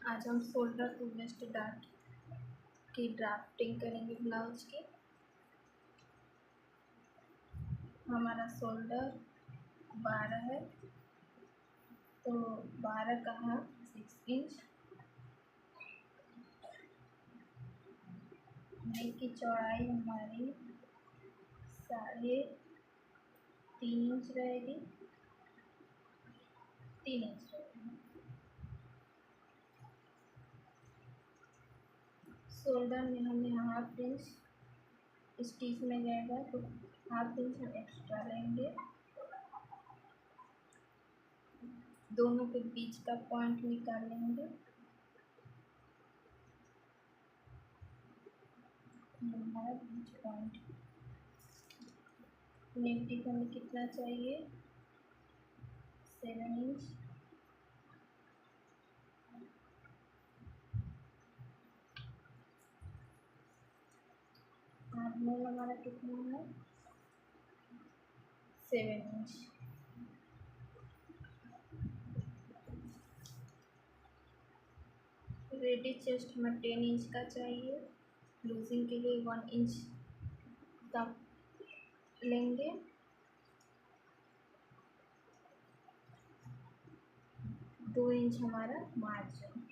आज हम shoulder to waist dart की ड्राफ्टिंग करेंगे ब्लाउज की। हमारा शोल्डर 12 है, तो 12 का हाफ 6 इंच, नेक की चौड़ाई हमारी 3.5 इंच रहेगी, 3 इंच रहेगी। शोल्डर में हमें हाफ इंच स्टिच में जाएगा, तो हाफ इंच हम एक्स्ट्रा लेंगे। दोनों के बीच का पॉइंट निकालेंगे। हमारा बीच पॉइंट नेक हमें कितना चाहिए, 7 इंच। आर्महोल हमारा कितना है, 7 इंच। रेडी चेस्ट हमें 10 इंच का चाहिए। लूजिंग के लिए 1 इंच का लेंगे। दो इंच हमारा मार्जिन।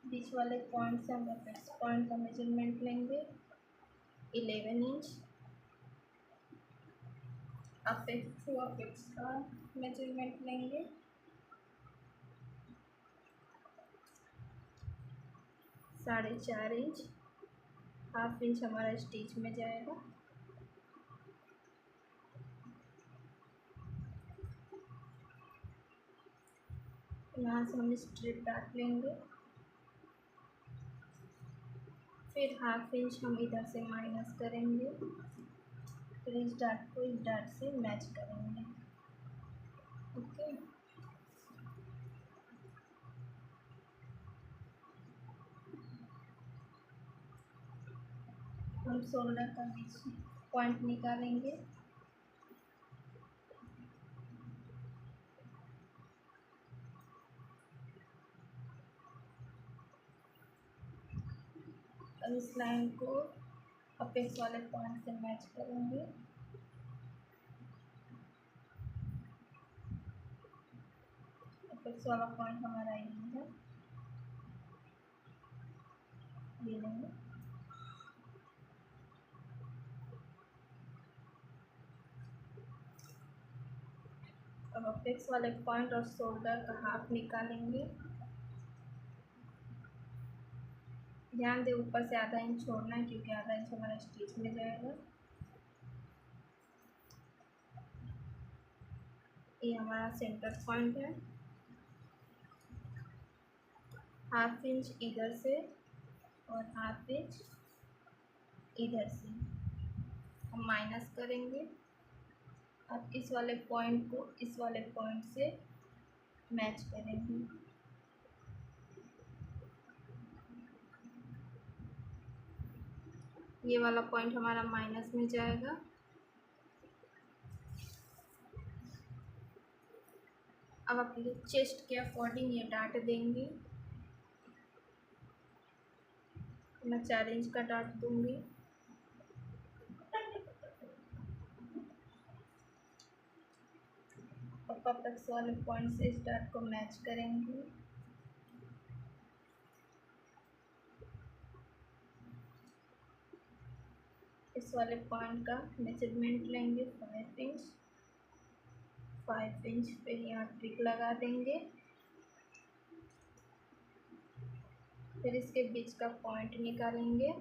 बीच वाले पॉइंट से हम अपेक्स पॉइंट का मेजरमेंट लेंगे 11 इंच। अपेक्स का मेजरमेंट लेंगे 4.5 इंच। हाफ इंच हमारा स्टिच में जाएगा। यहाँ से हम स्ट्रिप डार्ट लेंगे, फिर हाफ इंच हम इधर से माइनस करेंगे, फिर इस डार्ट को इस डार्ट से मैच करेंगे। ओके, हम शोल्डर का बीच पॉइंट निकालेंगे। अब इस लाइन को अपेक्स वाले पॉइंट से मैच करेंगे। अपेक्स वाला पॉइंट हमारा ये है, ये लेंगे। अब अपेक्स वाले पॉइंट और शोल्डर का हाफ निकालेंगे। ध्यान दे ऊपर से आधा इंच छोड़ना है, क्योंकि आधा इंच हमारा स्टिच में जाएगा। ये हमारा सेंटर पॉइंट है। हाफ इंच इधर से और हाफ इंच इधर से हम माइनस करेंगे। अब इस वाले पॉइंट को इस वाले पॉइंट से मैच करेंगे। ये वाला पॉइंट हमारा माइनस में जाएगा। अब अपने चेस्ट के अकॉर्डिंग ये डार्ट देंगे। मैं 4 इंच का डार्ट दूंगी। और अपेक्स वाले पॉइंट से इस डार्ट को मैच करेंगे। इस वाले पॉइंट का मेजरमेंट लेंगे 5 इंच। 5 इंच पे यहाँ ट्रिक लगा देंगे। फिर इसके बीच का पॉइंट निकालेंगे।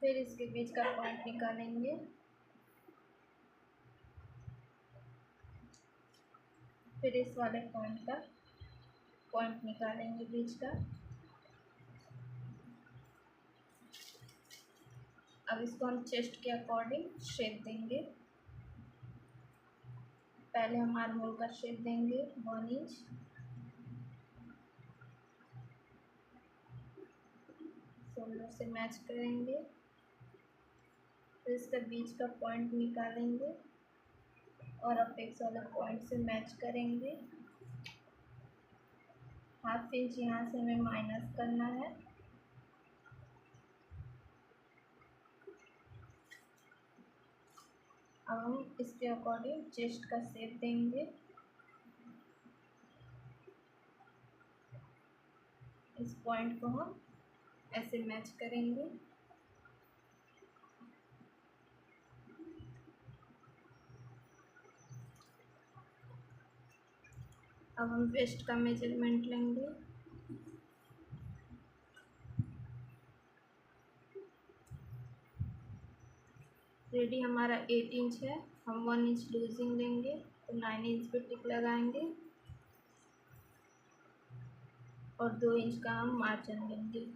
फिर इसके बीच का पॉइंट निकालेंगे। फिर इस वाले पॉइंट का पॉइंट निकालेंगे बीच का। अब इसको हम चेस्ट के अकॉर्डिंग शेप देंगे। पहले हम आर्महोल का शेप देंगे 1 इंच। शोल्डर से मैच करेंगे। तो इसका बीच का पॉइंट निकालेंगे और अपेक्स वाले पॉइंट से मैच करेंगे। हाफ इंच यहाँ से हमें माइनस करना है। अब हम इसके अकॉर्डिंग चेस्ट का शेप देंगे। इस पॉइंट को हम ऐसे मैच करेंगे। अब हम वेस्ट का मेजरमेंट लेंगे। रेडी हमारा 8 इंच है, हम 1 इंच लूजिंग लेंगे तो 9 इंच पे टिक लगाएंगे और 2 इंच का हम मार्जिन लेंगे।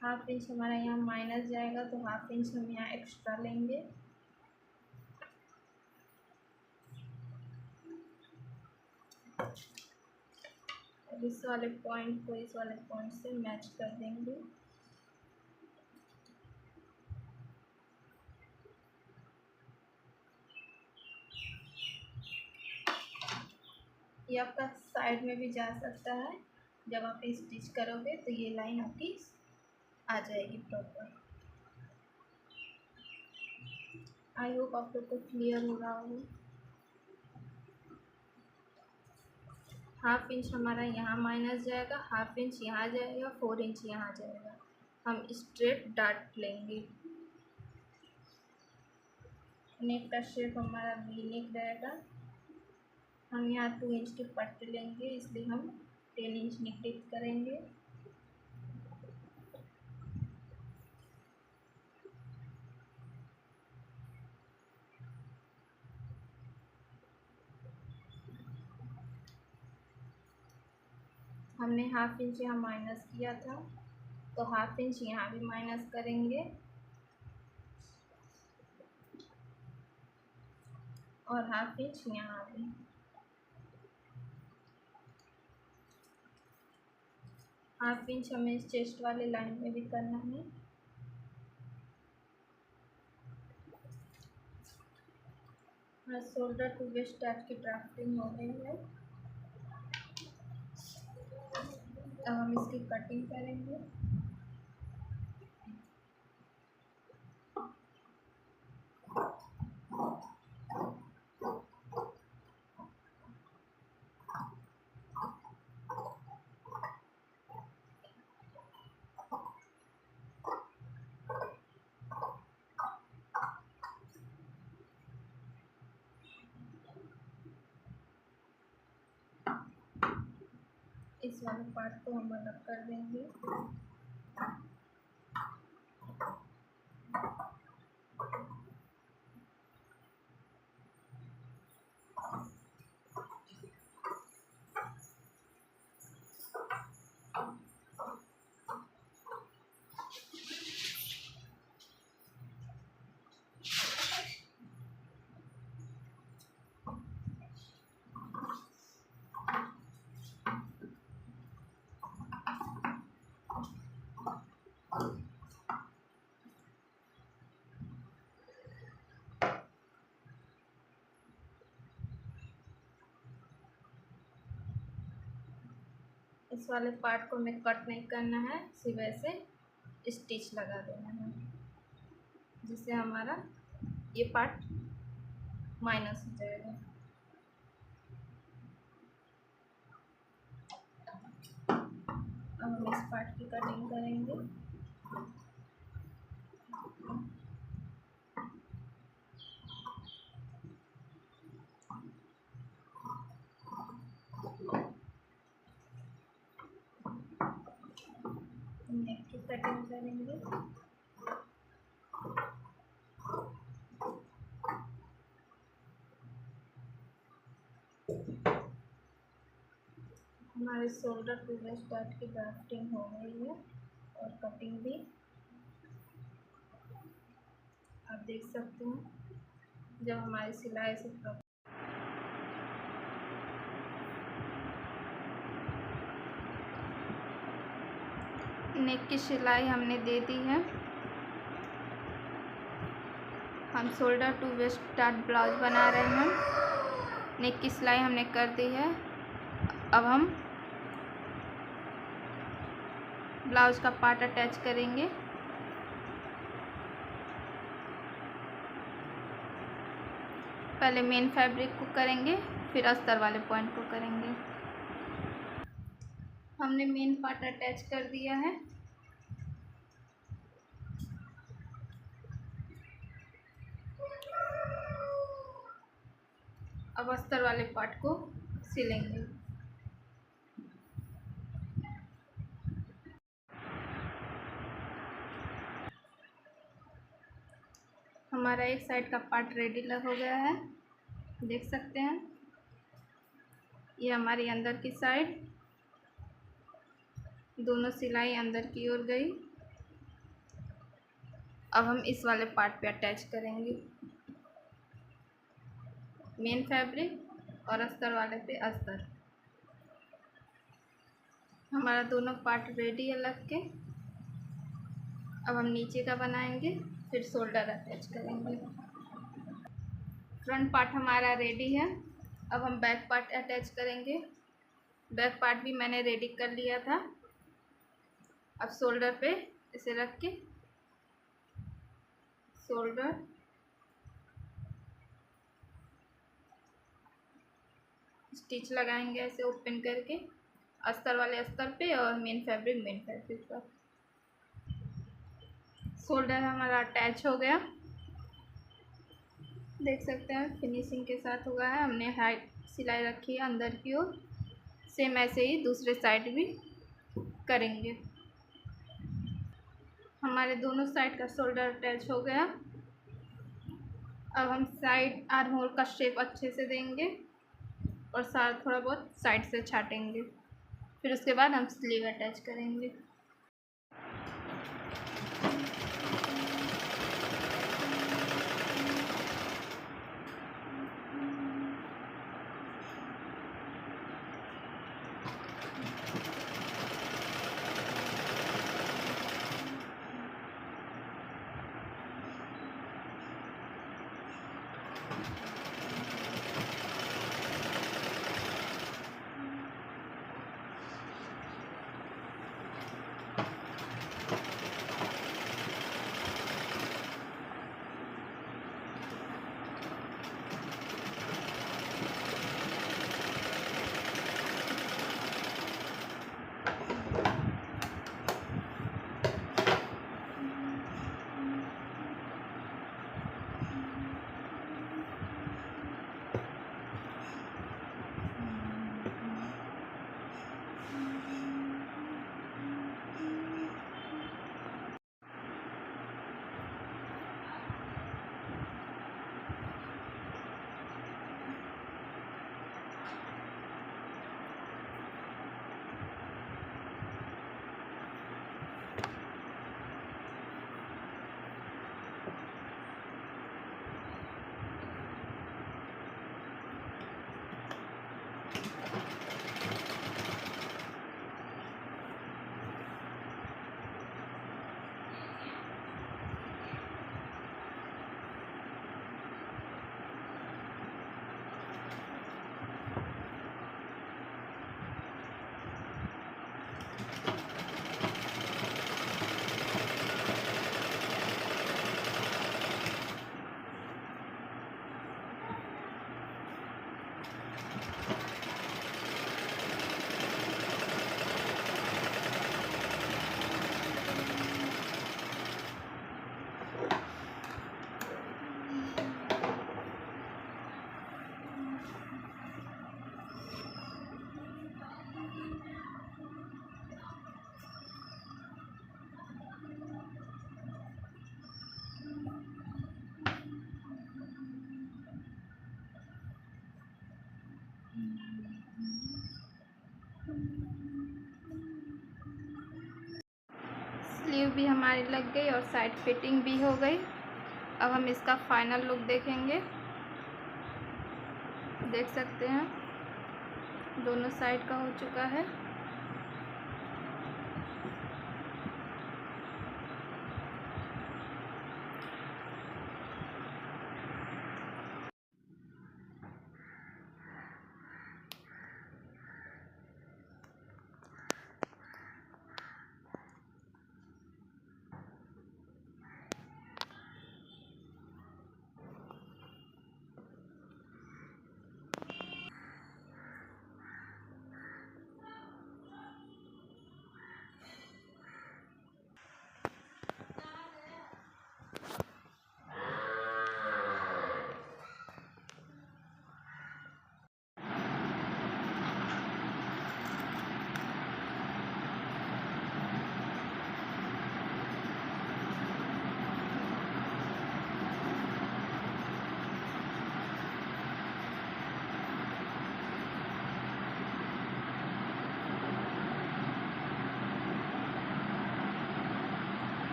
हाफ इंच हमारा यहाँ माइनस जाएगा तो हाफ इंच हम यहाँ एक्स्ट्रा लेंगे। इस वाले पॉइंट को इस वाले पॉइंट से मैच कर देंगे। ये आपका साइड में भी जा सकता है। जब आप स्टिच करोगे तो ये लाइन आपकी आ जाएगी प्रॉपर। आई होप आप लोग को क्लियर हो रहा हो। हाफ इंच हमारा यहाँ माइनस जाएगा, हाफ इंच यहाँ जाएगा, 4 इंच यहाँ जाएगा। हम स्ट्रेट डार्ट लेंगे। नेक का शेप हमारा वी नेक रहेगा। हम यहाँ 2 इंच की पट्टी लेंगे, इसलिए हम 10 इंच निकलित करेंगे। हमने हाफ इंच यहाँ माइनस किया था तो हाफ इंच यहाँ भी माइनस करेंगे और हाफ इंच यहाँ भी। हाफ इंच हमें इस चेस्ट वाले लाइन में भी करना है। शोल्डर टू वेस्ट टाइप की ड्राफ्टिंग हो गई है। अब हम इसकी कटिंग करेंगे। इस वाले पार्ट को हम अलग कर देंगे। इस वाले पार्ट को हमें कट नहीं करना है, सिर्फ ऐसे स्टिच लगा देना है, जिससे हमारा ये पार्ट माइनस हो जाएगा। अब हम इस पार्ट की कटिंग करेंगे। नेक की कटिंग करेंगे। हमारे शोल्डर टू वेस्ट पार्ट की ड्राफ्टिंग हो गई है और कटिंग भी आप देख सकते हैं। जब हमारी सिलाई से नेक की सिलाई हमने दे दी है। हम shoulder to waist dart blouse बना रहे हैं। नेक की सिलाई हमने कर दी है। अब हम ब्लाउज का पार्ट अटैच करेंगे। पहले मेन फैब्रिक को करेंगे, फिर अस्तर वाले पॉइंट को करेंगे। हमने मेन पार्ट अटैच कर दिया है। अब अस्तर वाले पार्ट को सिलेंगे। हमारा एक साइड का पार्ट रेडी हो गया है, देख सकते हैं। ये हमारी अंदर की साइड, दोनों सिलाई अंदर की ओर गई। अब हम इस वाले पार्ट पे अटैच करेंगे मेन फैब्रिक और अस्तर वाले पे अस्तर। हमारा दोनों पार्ट रेडी है लग के। अब हम नीचे का बनाएंगे, फिर शोल्डर अटैच करेंगे। फ्रंट पार्ट हमारा रेडी है। अब हम बैक पार्ट अटैच करेंगे। बैक पार्ट भी मैंने रेडी कर लिया था। अब शोल्डर पे इसे रख के शोल्डर स्टिच लगाएंगे ऐसे ओपन करके, अस्तर वाले अस्तर पे और मेन फैब्रिक पर। शोल्डर हमारा अटैच हो गया, देख सकते हैं फिनिशिंग के साथ हुआ है। हमने हाइट सिलाई रखी है अंदर की ओर। सेम ऐसे ही दूसरे साइड भी करेंगे। हमारे दोनों साइड का शोल्डर अटैच हो गया। अब हम साइड आर्म होल का शेप अच्छे से देंगे और साथ थोड़ा बहुत साइड से छाटेंगे। फिर उसके बाद हम स्लीव अटैच करेंगे। स्लीव भी हमारी लग गई और साइड फिटिंग भी हो गई। अब हम इसका फाइनल लुक देखेंगे। देख सकते हैं दोनों साइड का हो चुका है।